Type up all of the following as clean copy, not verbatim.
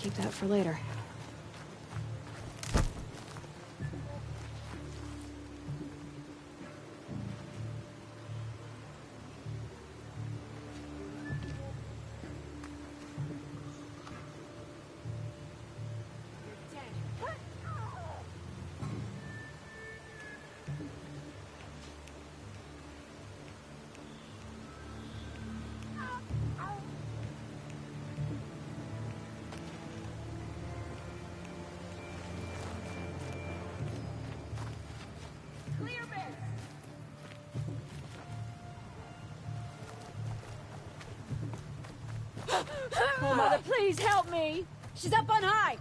Keep that for later. Oh, Mother, please help me! She's up on high!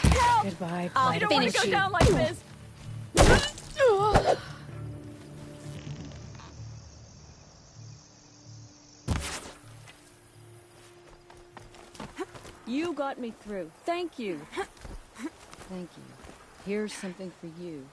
Help! Goodbye, I don't want to go down like this! You got me through. Thank you. Thank you. Here's something for you.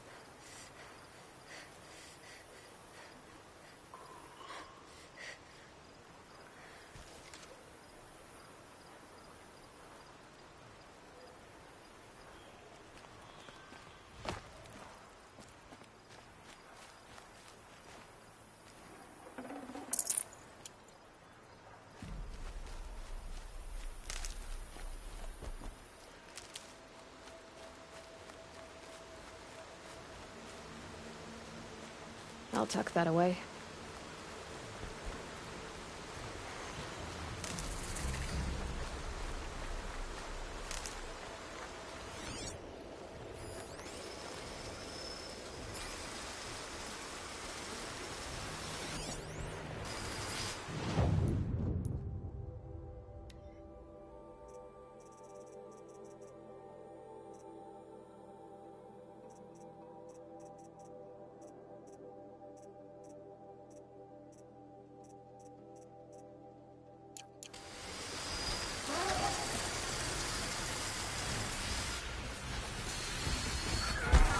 I'll tuck that away.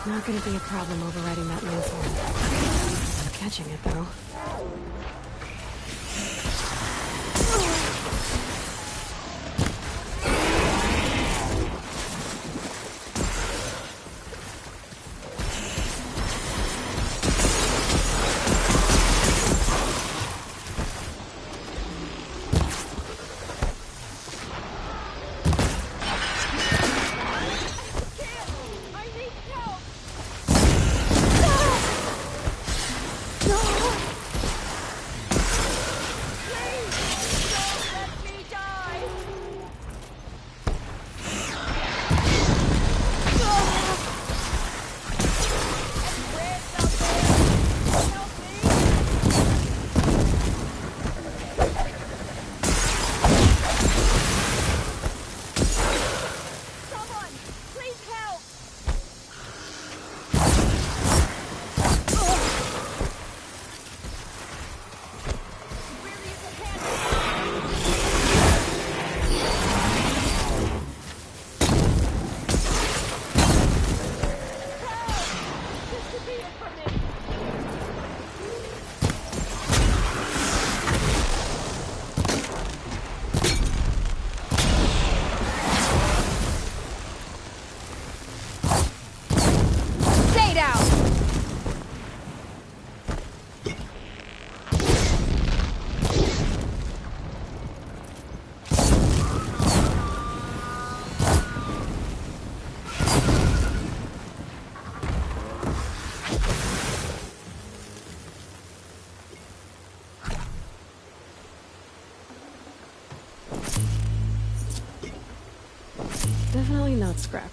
Not gonna be a problem overriding that landform. Catching it, though. Definitely not scrap.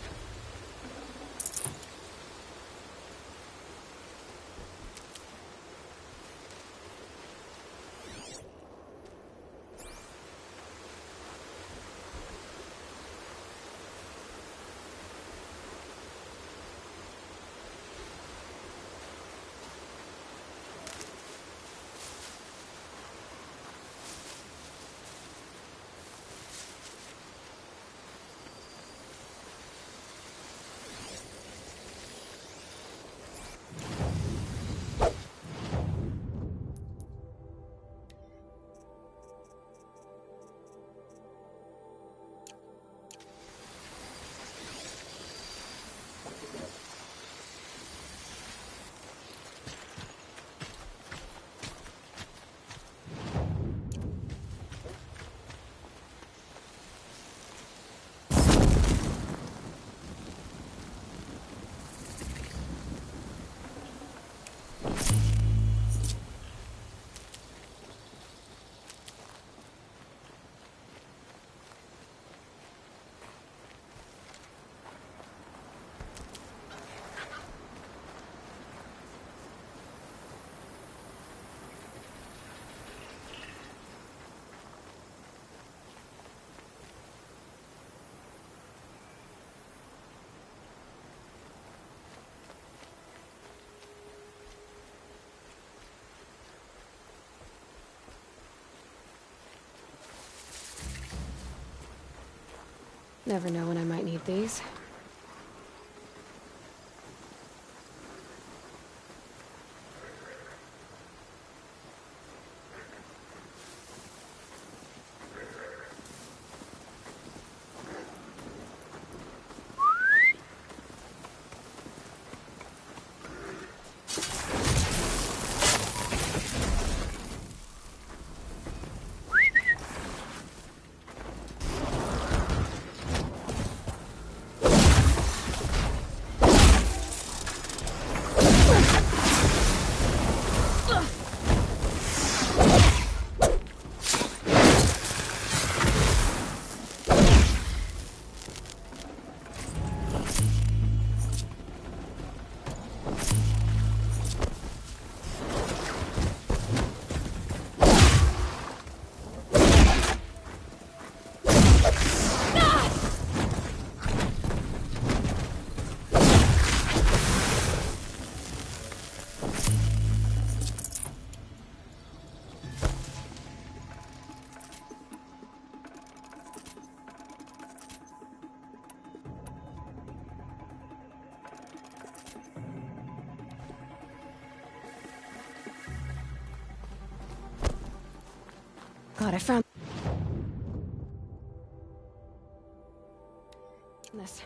Never know when I might need these. God, I found this.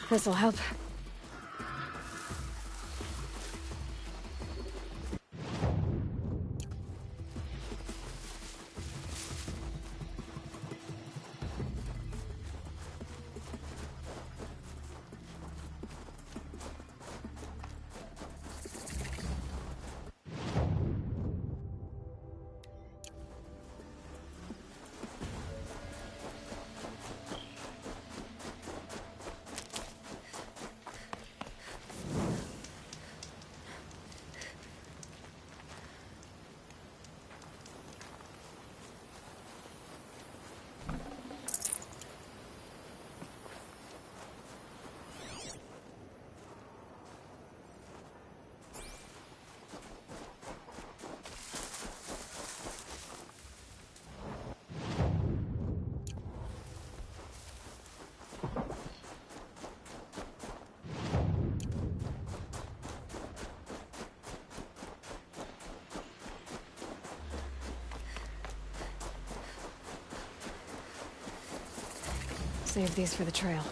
This'll help. Save these for the trail.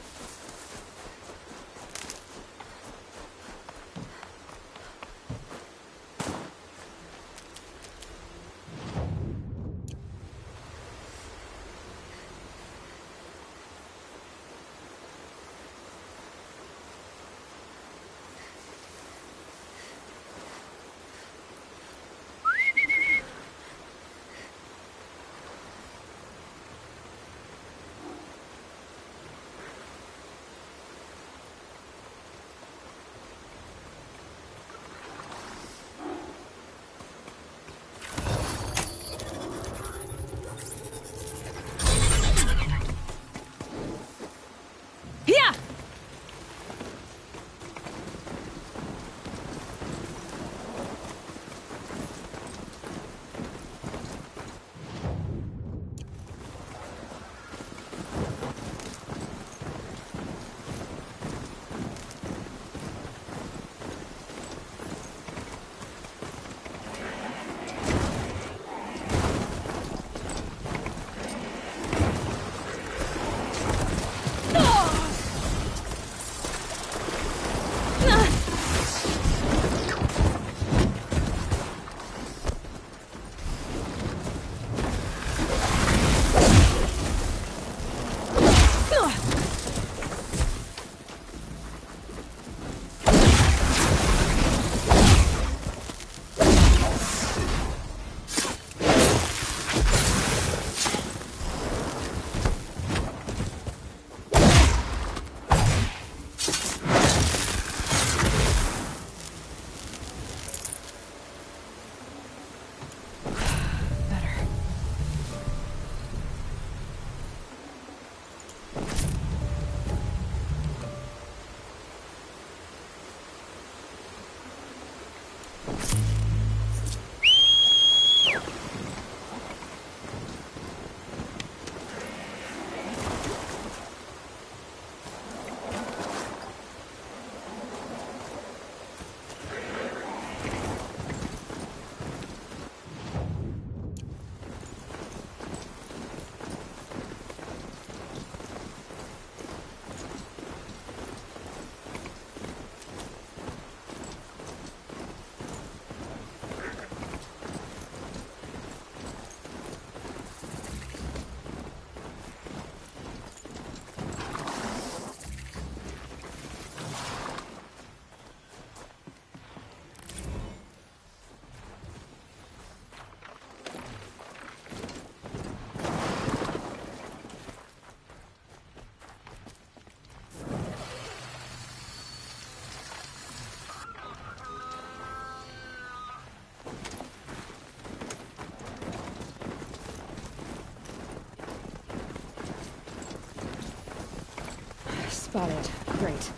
Spotted. Great.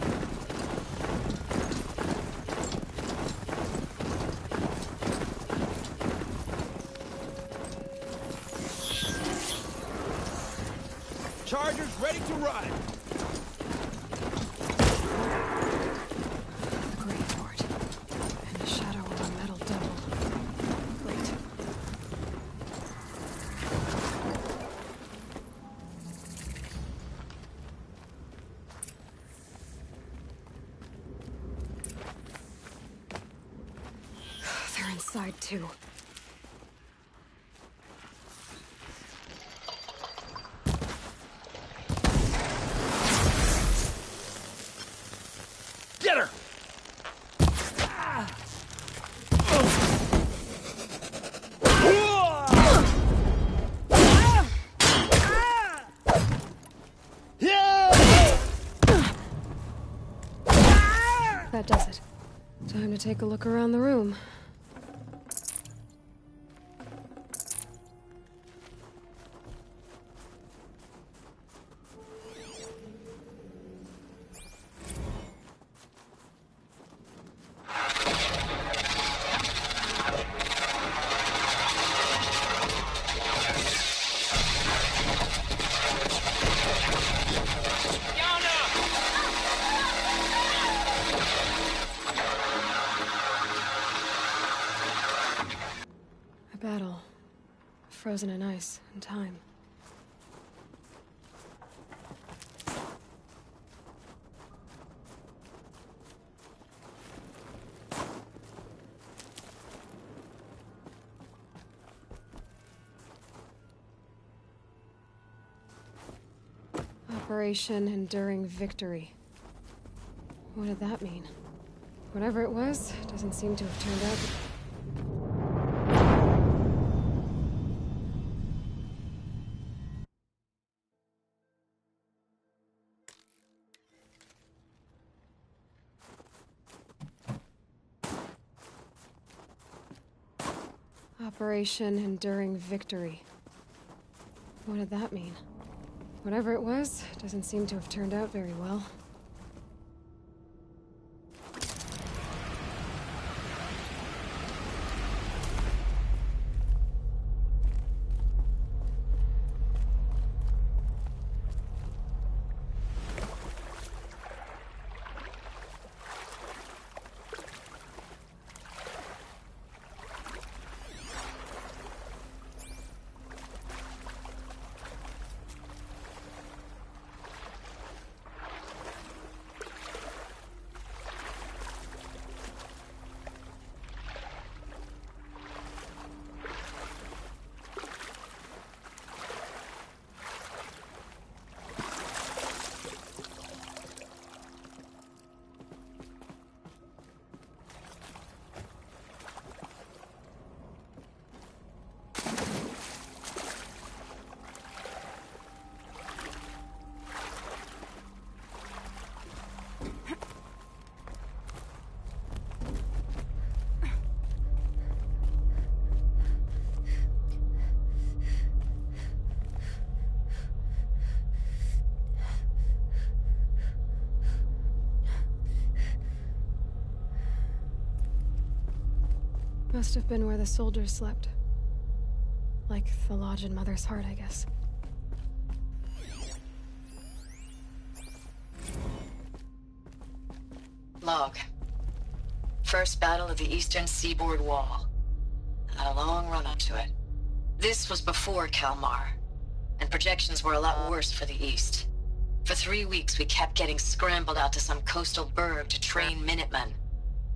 Chargers ready to run. The Great Fort. And the shadow of a metal devil. Great. They're inside too. Get her! That does it. Time to take a look around the room. A battle. Frozen in ice and time. Operation Enduring Victory. What did that mean? Whatever it was, doesn't seem to have turned out. Operation Enduring Victory. What did that mean? Whatever it was, doesn't seem to have turned out very well. Must have been where the soldiers slept. Like the lodge in Mother's Heart, I guess. Log. First battle of the eastern seaboard wall. Had a long run up to it. This was before Kalmar, and projections were a lot worse for the east. For 3 weeks, we kept getting scrambled out to some coastal burg to train Minutemen.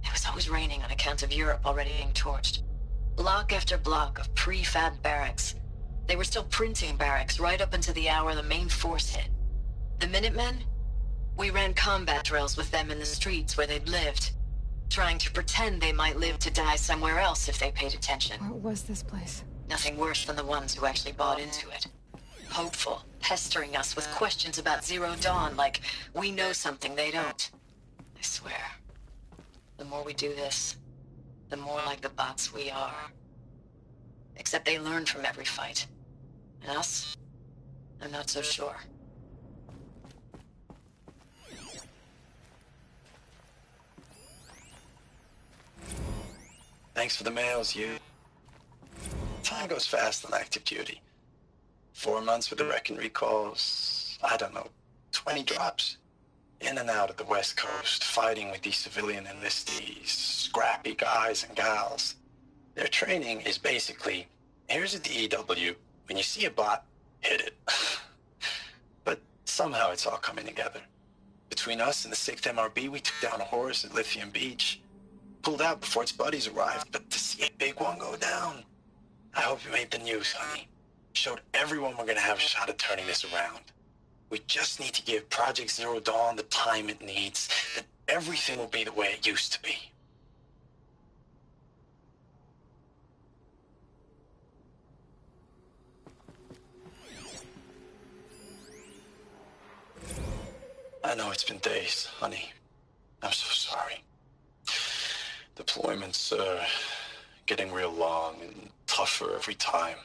It was always raining on account of Europe already being torched. Block after block of prefab barracks. They were still printing barracks right up until the hour the main force hit. The Minutemen? We ran combat drills with them in the streets where they'd lived, trying to pretend they might live to die somewhere else if they paid attention. What was this place? Nothing worse than the ones who actually bought into it. Hopeful, pestering us with questions about Zero Dawn like we know something they don't. I swear, the more we do this, the more like the bots we are. Except they learn from every fight. And us? I'm not so sure. Thanks for the mails, you. Time goes fast on active duty. 4 months with the wreck and recalls, I don't know, 20 drops. In and out of the West Coast, fighting with these civilian enlistees, scrappy guys and gals. Their training is basically, here's a DEW, when you see a bot, hit it. But somehow it's all coming together. Between us and the 6th MRB, we took down a horse at Lithium Beach. Pulled out before its buddies arrived, but to see a big one go down, I hope you made the news, honey. Showed everyone we're gonna have a shot at turning this around. We just need to give Project Zero Dawn the time it needs, then everything will be the way it used to be. I know it's been days, honey. I'm so sorry. Deployments are getting real long and tougher every time.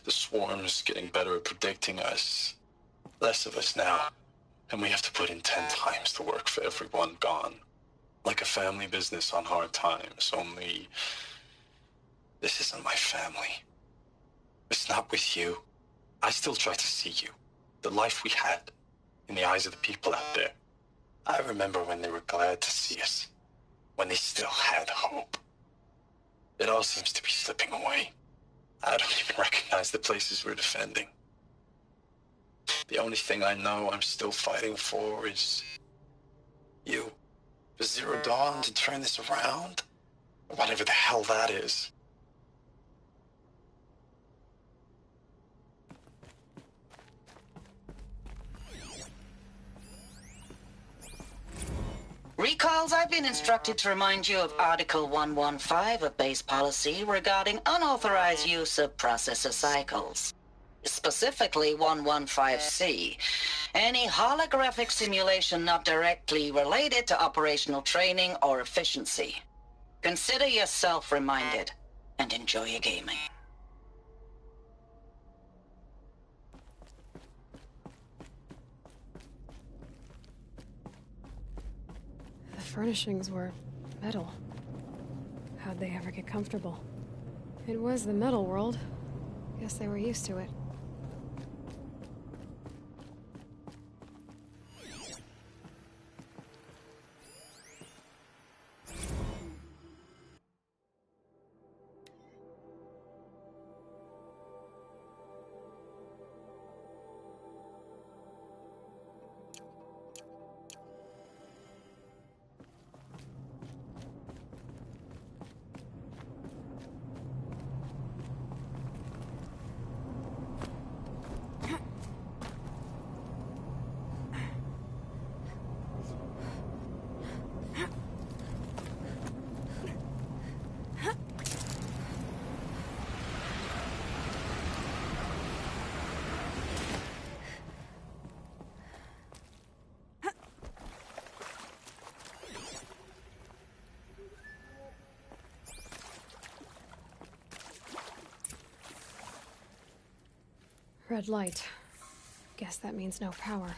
The swarm's getting better at predicting us. Less of us now, and we have to put in 10 times the work for everyone gone. Like a family business on hard times, only this isn't my family. It's not with you. I still try to see you, the life we had, in the eyes of the people out there. I remember when they were glad to see us, when they still had hope. It all seems to be slipping away. I don't even recognize the places we're defending. The only thing I know I'm still fighting for is you. For Zero Dawn to turn this around? Whatever the hell that is. Recalls, I've been instructed to remind you of Article 115 of base policy regarding unauthorized use of processor cycles. Specifically 115C, any holographic simulation not directly related to operational training or efficiency. Consider yourself reminded, and enjoy your gaming. The furnishings were metal. How'd they ever get comfortable? It was the metal world. Guess they were used to it. Red light. Guess that means no power.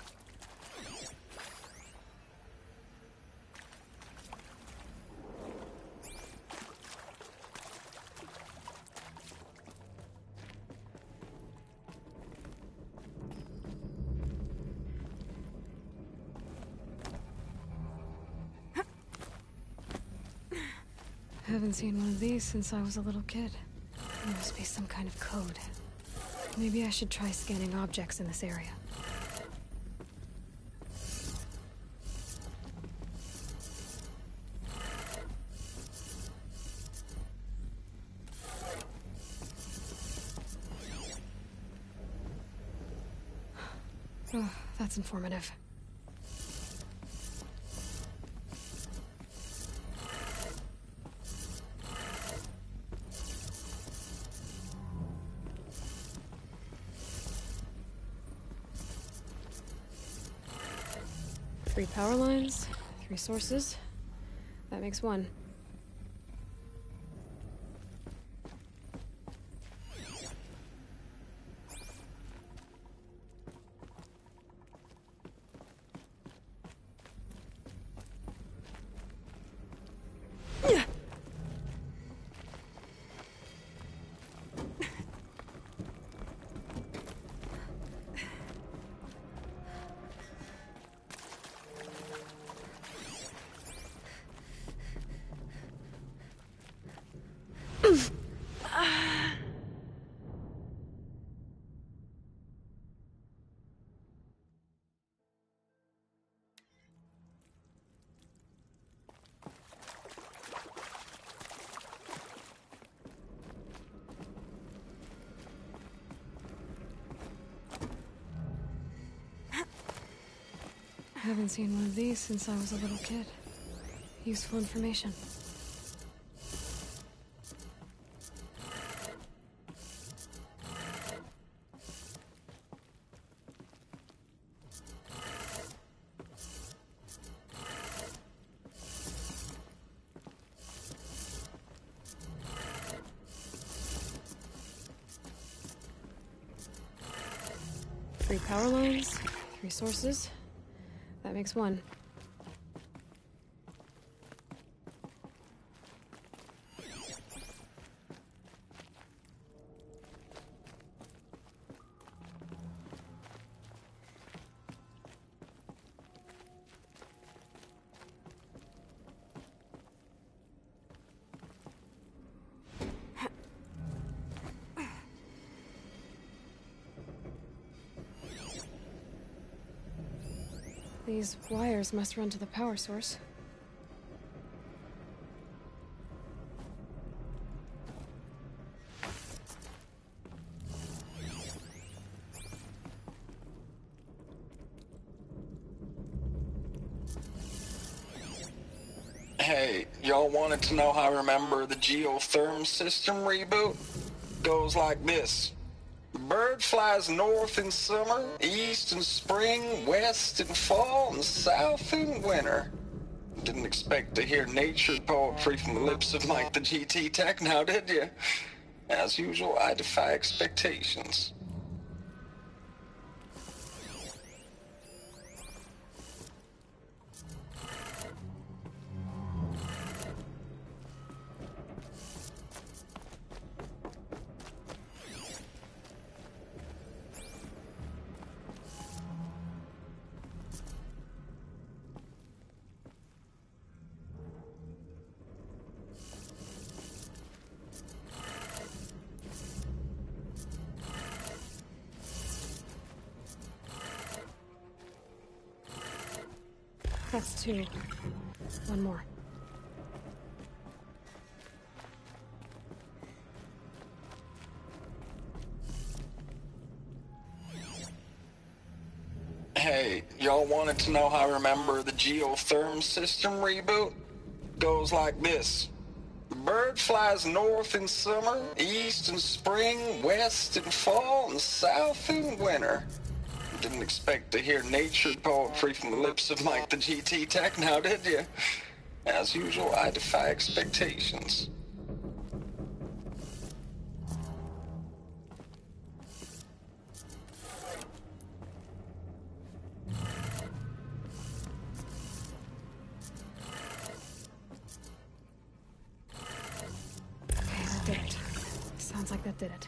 Haven't seen one of these since I was a little kid. There must be some kind of code. Maybe I should try scanning objects in this area. Oh, that's informative. Three power lines, 3 sources. That makes 1. I haven't seen one of these since I was a little kid. Useful information. Three power lines, 3 sources. That makes 1. These wires must run to the power source. Hey, y'all wanted to know how I remember the geotherm system reboot? Goes like this. Bird flies north in summer, east in spring, west in fall, and south in winter. Didn't expect to hear nature poetry from the lips of Mike the GT Tech now, did you? As usual, I defy expectations. That's 2. 1 more. Hey, y'all wanted to know how I remember the geotherm system reboot? Goes like this. Bird flies north in summer, east in spring, west in fall, and south in winter. Didn't expect to hear nature poetry from the lips of Mike the GT Tech now, did you? As usual, I defy expectations. Okay, that did it. Sounds like that did it.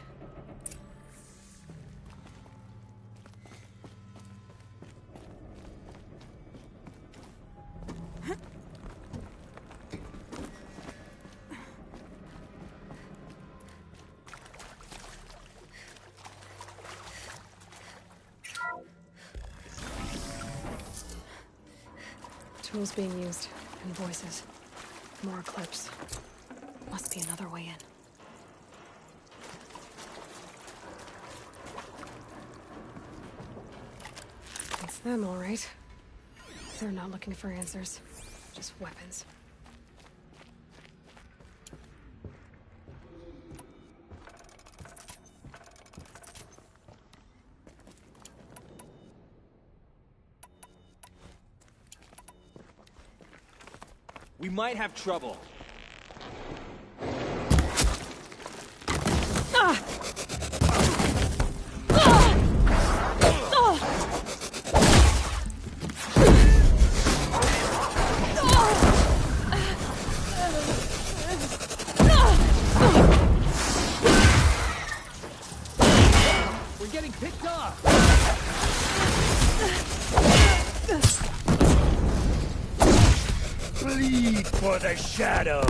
Tools being used, and voices. More clips. Must be another way in. It's them, all right. They're not looking for answers, just weapons. We might have trouble. We're getting picked off. Bleed for the shadow.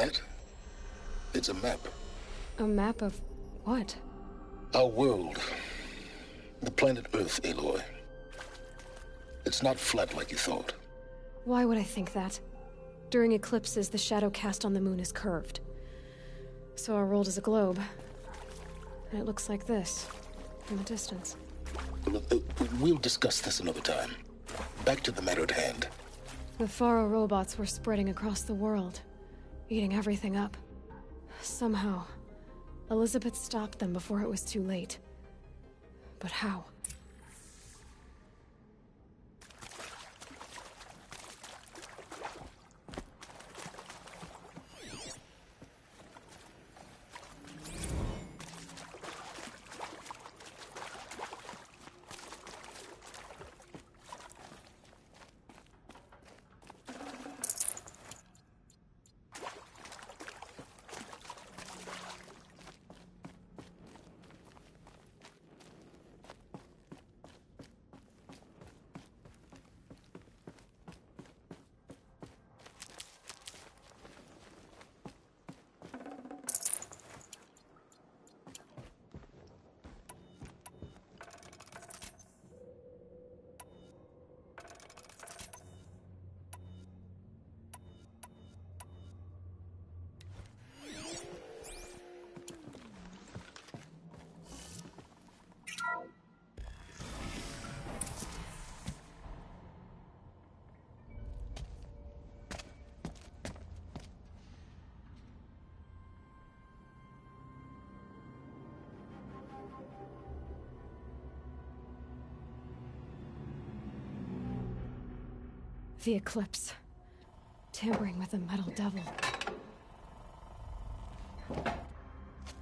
that? It's a map. A map of what? Our world. The planet Earth, Aloy. It's not flat like you thought. Why would I think that? During eclipses, the shadow cast on the moon is curved. So our world is a globe. And it looks like this, from a distance. We'll discuss this another time. Back to the matter at hand. The Faro robots were spreading across the world, eating everything up. Somehow, Elizabeth stopped them before it was too late. But how? The eclipse. Tampering with the metal devil.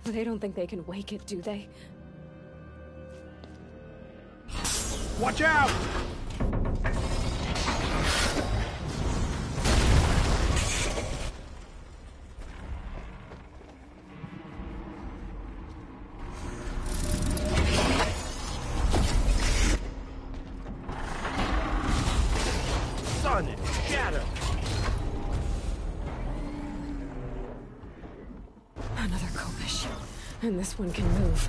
They don't think they can wake it, do they? Watch out! Another Kopish. And this one can move.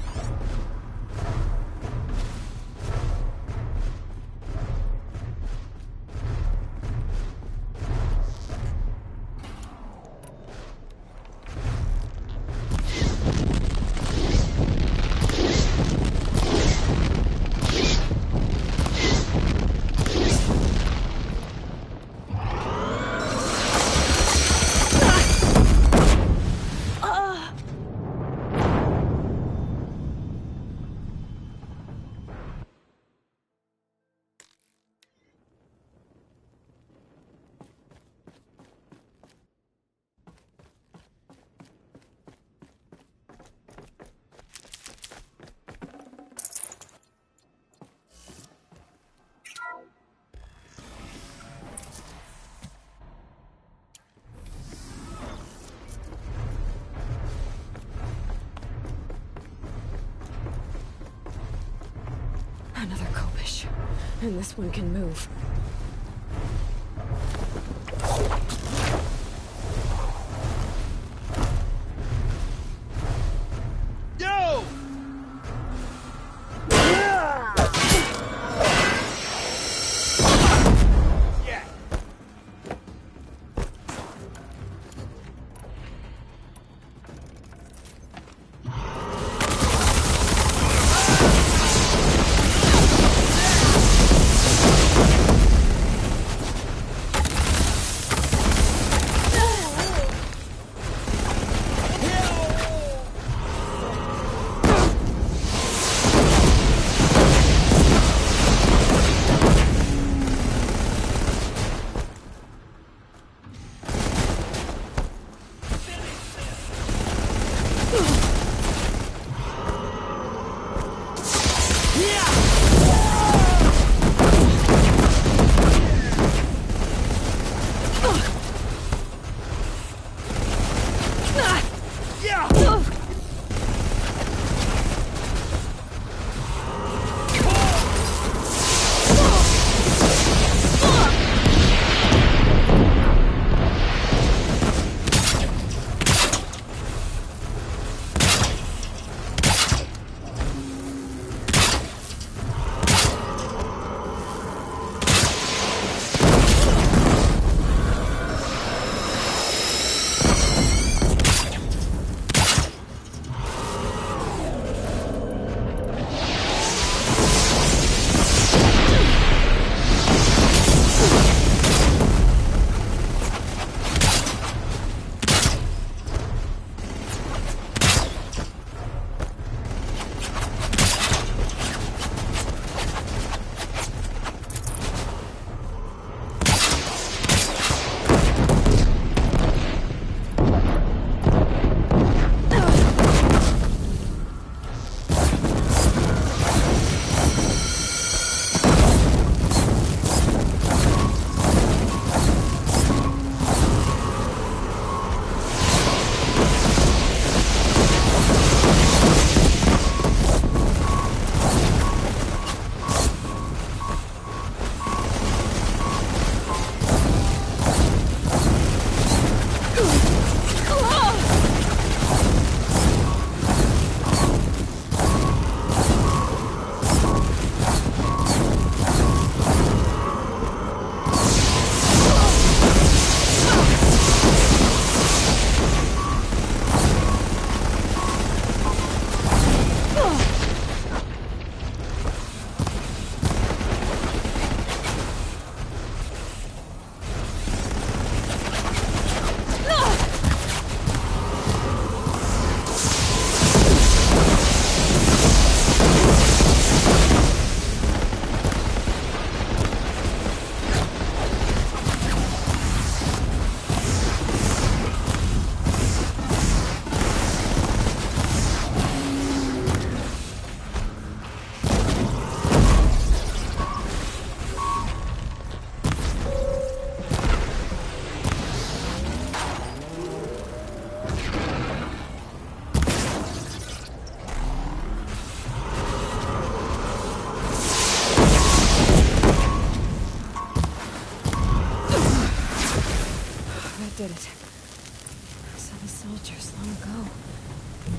Another Kopish. And this one can move. Yo! Yeah. did it. So the soldiers long ago,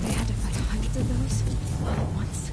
they had to fight hundreds of those all at once.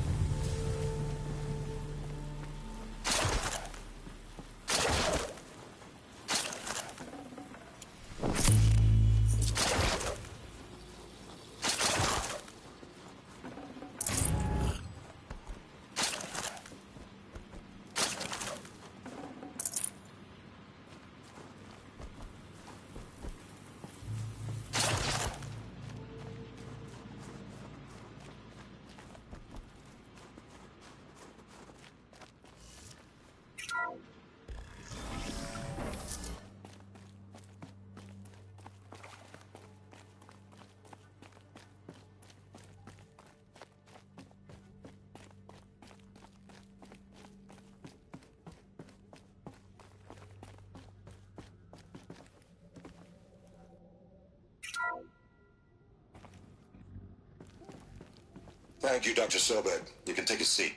Thank you, Dr. Sobek. You can take a seat.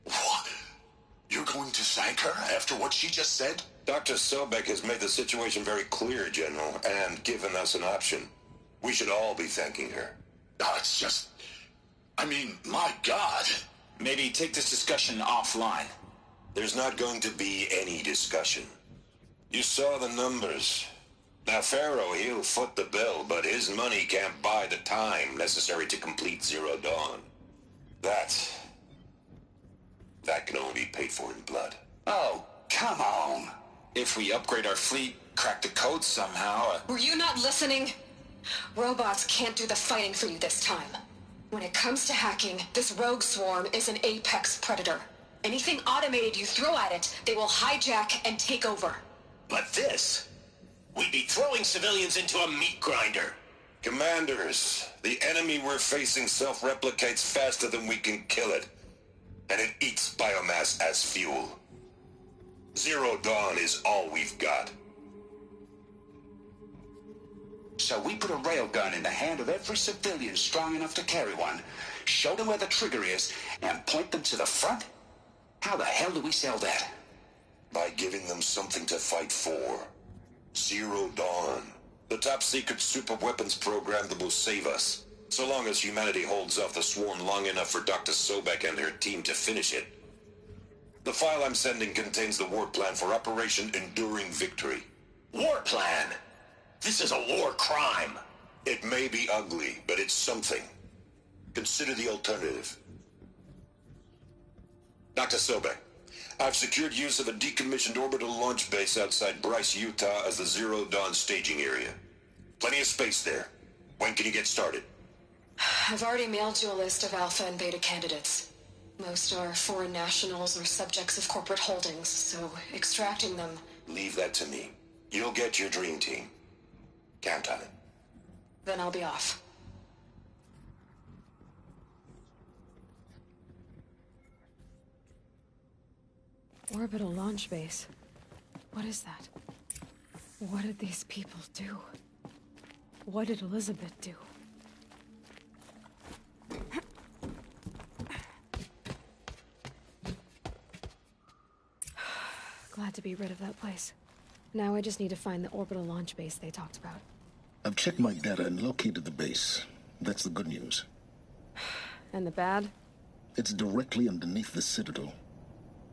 What? You're going to thank her after what she just said? Dr. Sobek has made the situation very clear, General, and given us an option. We should all be thanking her. Oh, it's just... I mean, my God. Maybe take this discussion offline. There's not going to be any discussion. You saw the numbers. Now, Pharaoh, he'll foot the bill, but his money can't buy the time necessary to complete Zero Dawn. That can only be paid for in blood. Oh, come on. If we upgrade our fleet, crack the code somehow... Were you not listening? Robots can't do the fighting for you this time. When it comes to hacking, this rogue swarm is an apex predator. Anything automated you throw at it, they will hijack and take over. But this... we'd be throwing civilians into a meat grinder. Commanders, the enemy we're facing self-replicates faster than we can kill it. And it eats biomass as fuel. Zero Dawn is all we've got. So we put a railgun in the hand of every civilian strong enough to carry one, show them where the trigger is, and point them to the front? How the hell do we sell that? By giving them something to fight for. Zero Dawn. The top-secret super-weapons program that will save us. So long as humanity holds off the swarm long enough for Dr. Sobek and her team to finish it. The file I'm sending contains the war plan for Operation Enduring Victory. War plan? This is a war crime. It may be ugly, but it's something. Consider the alternative. Dr. Sobek, I've secured use of a decommissioned orbital launch base outside Bryce, Utah as the Zero Dawn staging area. Plenty of space there. When can you get started? I've already mailed you a list of alpha and beta candidates. Most are foreign nationals or subjects of corporate holdings, so extracting them... Leave that to me. You'll get your dream team. Count on it. Then I'll be off. Orbital launch base. What is that? What did these people do? What did Elizabeth do? Glad to be rid of that place. Now I just need to find the orbital launch base they talked about. I've checked my data and located the base. That's the good news. And the bad? It's directly underneath the Citadel.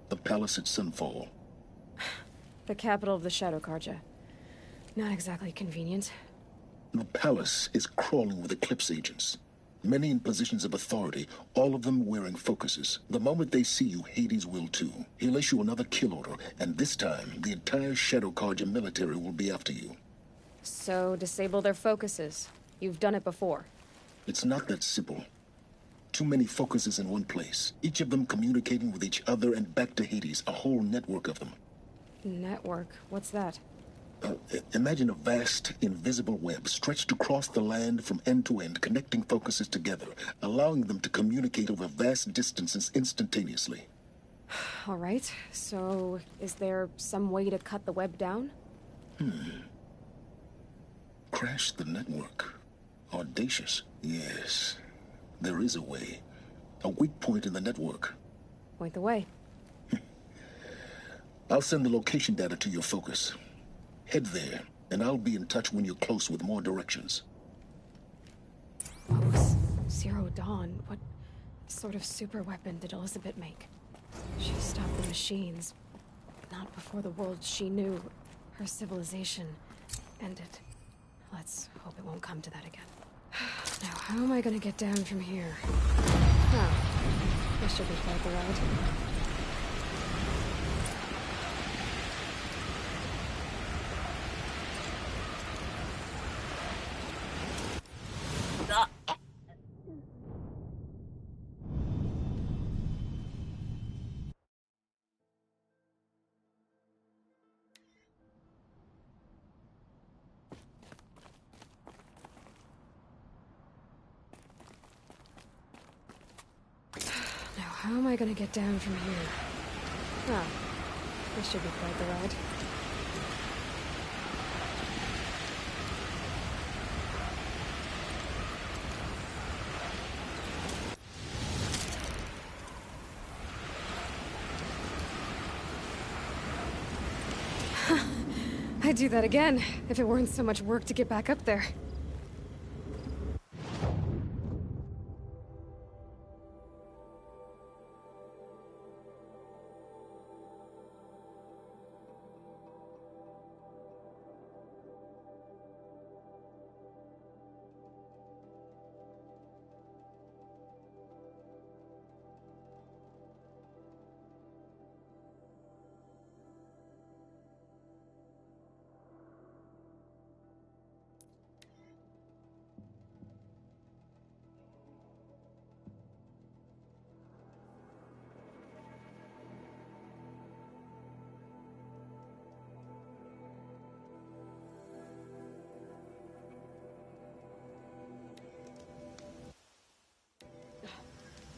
The palace at Sunfall. The capital of the Shadow Carja. Not exactly convenient. The palace is crawling with Eclipse agents. Many in positions of authority, all of them wearing focuses. The moment they see you, Hades will too. He'll issue another kill order, and this time, the entire Shadow Carja military will be after you. So, disable their focuses. You've done it before. It's not that simple. Too many focuses in one place, each of them communicating with each other and back to Hades, a whole network of them. Network? What's that? Imagine a vast, invisible web stretched across the land from end to end, connecting focuses together, allowing them to communicate over vast distances instantaneously. All right, so is there some way to cut the web down? Crash the network. Audacious. Yes, there is a way. A weak point in the network. Point the way. I'll send the location data to your focus. Head there, And I'll be in touch when you're close with more directions. What was Zero Dawn? What sort of super weapon did Elizabeth make? She stopped the machines, but not before the world she knew, her civilization, ended. Let's hope it won't come to that again. Now, how am I gonna get down from here? Oh, this should be quite the ride. Now, how am I gonna get down from here? Oh, this should be quite the ride. I'd do that again, if it weren't so much work to get back up there.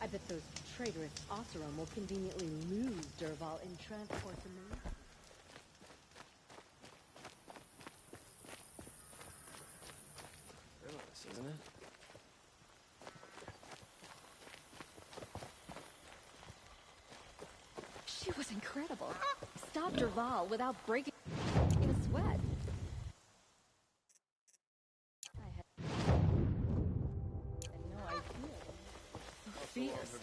I bet those traitorous Oseram will conveniently lose Derval in transport to Moon. This, isn't it? She was incredible. Stopped Derval without breaking in a sweat. I had no idea. So fierce.